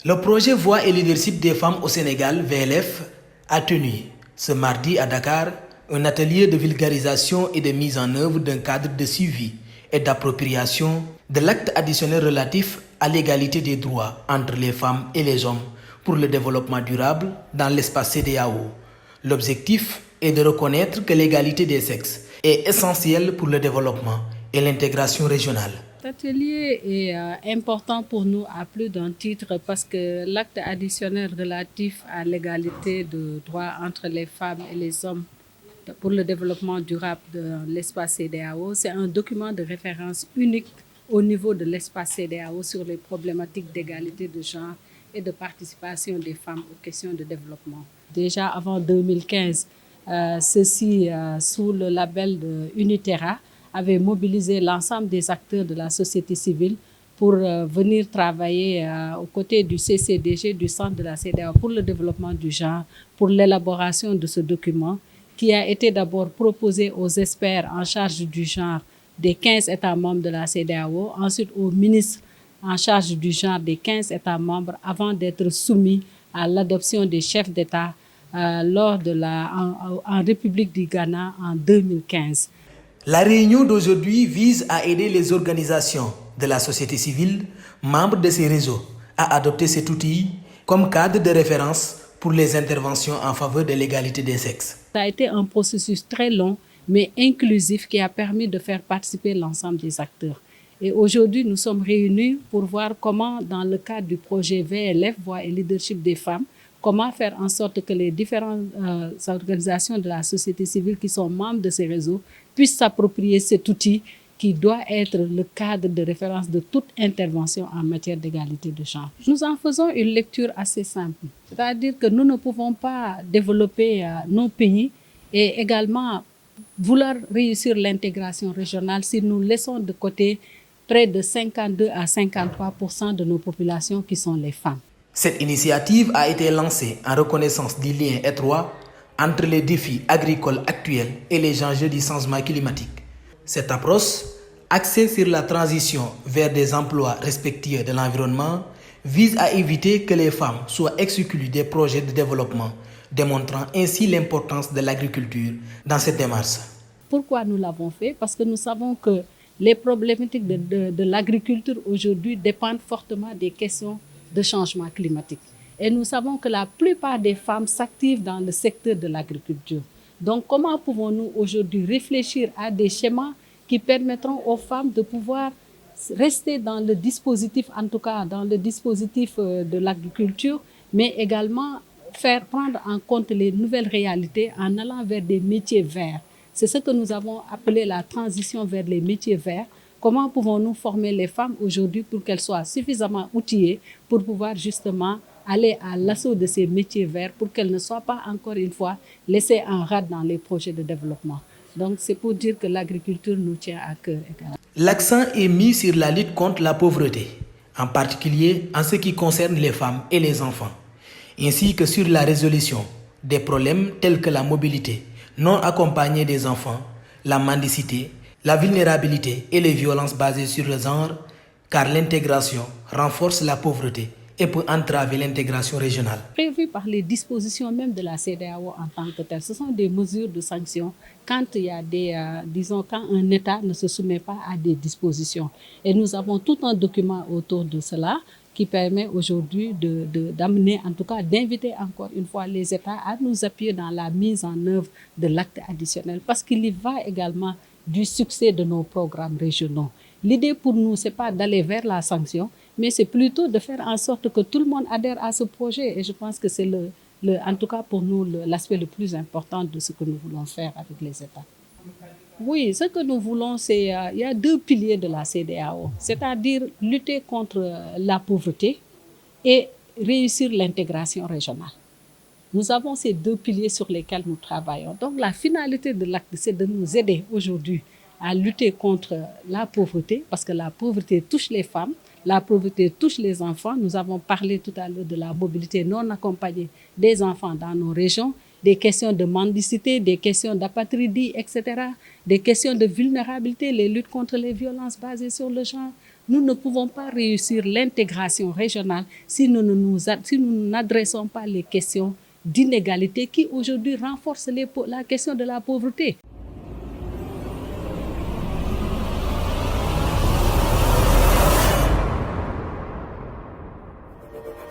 Le projet Voix et leadership des femmes au Sénégal, VLF, a tenu ce mardi à Dakar un atelier de vulgarisation et de mise en œuvre d'un cadre de suivi et d'appropriation de l'acte additionnel relatif à l'égalité des droits entre les femmes et les hommes pour le développement durable dans l'espace CEDEAO. L'objectif est de reconnaître que l'égalité des sexes est essentielle pour le développement et l'intégration régionale. Cet atelier est important pour nous à plus d'un titre parce que l'acte additionnel relatif à l'égalité de droits entre les femmes et les hommes pour le développement durable de l'espace CEDEAO, c'est un document de référence unique au niveau de l'espace CEDEAO sur les problématiques d'égalité de genre et de participation des femmes aux questions de développement. Déjà avant 2015, sous le label de Uniterra, avait mobilisé l'ensemble des acteurs de la société civile pour venir travailler aux côtés du CCDG, du Centre de la CEDEAO pour le développement du genre, pour l'élaboration de ce document qui a été d'abord proposé aux experts en charge du genre des 15 États membres de la CEDEAO, ensuite aux ministres en charge du genre des 15 États membres avant d'être soumis à l'adoption des chefs d'État en République du Ghana en 2015. La réunion d'aujourd'hui vise à aider les organisations de la société civile, membres de ces réseaux, à adopter cet outil comme cadre de référence pour les interventions en faveur de l'égalité des sexes. Ça a été un processus très long, mais inclusif, qui a permis de faire participer l'ensemble des acteurs. Et aujourd'hui, nous sommes réunis pour voir comment, dans le cadre du projet VLF, Voix et leadership des femmes, comment faire en sorte que les différentes organisations de la société civile qui sont membres de ces réseaux puissent s'approprier cet outil qui doit être le cadre de référence de toute intervention en matière d'égalité de genre. Nous en faisons une lecture assez simple, c'est-à-dire que nous ne pouvons pas développer nos pays et également vouloir réussir l'intégration régionale si nous laissons de côté près de 52 à 53% de nos populations qui sont les femmes. Cette initiative a été lancée en reconnaissance du lien étroit entre les défis agricoles actuels et les enjeux du changement climatique. Cette approche, axée sur la transition vers des emplois respectueux de l'environnement, vise à éviter que les femmes soient exclues des projets de développement, démontrant ainsi l'importance de l'agriculture dans cette démarche. Pourquoi nous l'avons fait? Parce que nous savons que les problématiques de l'agriculture aujourd'hui dépendent fortement des questions de changement climatique. Et nous savons que la plupart des femmes s'activent dans le secteur de l'agriculture. Donc, comment pouvons-nous aujourd'hui réfléchir à des schémas qui permettront aux femmes de pouvoir rester dans le dispositif, en tout cas dans le dispositif de l'agriculture, mais également faire prendre en compte les nouvelles réalités en allant vers des métiers verts. C'est ce que nous avons appelé la transition vers les métiers verts. Comment pouvons-nous former les femmes aujourd'hui pour qu'elles soient suffisamment outillées pour pouvoir justement aller à l'assaut de ces métiers verts pour qu'elles ne soient pas encore une fois laissées en rade dans les projets de développement. Donc c'est pour dire que l'agriculture nous tient à cœur également. L'accent est mis sur la lutte contre la pauvreté, en particulier en ce qui concerne les femmes et les enfants, ainsi que sur la résolution des problèmes tels que la mobilité non accompagnée des enfants, la mendicité, la vulnérabilité et les violences basées sur le genre, car l'intégration renforce la pauvreté et peut entraver l'intégration régionale. Prévu par les dispositions même de la CEDEAO en tant que telle, ce sont des mesures de sanction quand il y a quand un État ne se soumet pas à des dispositions. Et nous avons tout un document autour de cela qui permet aujourd'hui d'amener, en tout cas d'inviter encore une fois les États à nous appuyer dans la mise en œuvre de l'acte additionnel parce qu'il y va également du succès de nos programmes régionaux. L'idée pour nous, ce n'est pas d'aller vers la sanction, mais c'est plutôt de faire en sorte que tout le monde adhère à ce projet. Et je pense que c'est en tout cas pour nous l'aspect le plus important de ce que nous voulons faire avec les États. Oui, ce que nous voulons, c'est il y a deux piliers de la CEDEAO, c'est-à-dire lutter contre la pauvreté et réussir l'intégration régionale. Nous avons ces deux piliers sur lesquels nous travaillons. Donc la finalité de l'acte, c'est de nous aider aujourd'hui à lutter contre la pauvreté, parce que la pauvreté touche les femmes, la pauvreté touche les enfants. Nous avons parlé tout à l'heure de la mobilité non accompagnée des enfants dans nos régions, des questions de mendicité, des questions d'apatridie, etc., des questions de vulnérabilité, les luttes contre les violences basées sur le genre. Nous ne pouvons pas réussir l'intégration régionale si nous n'adressons pas les questions d'inégalité qui aujourd'hui renforcent la question de la pauvreté.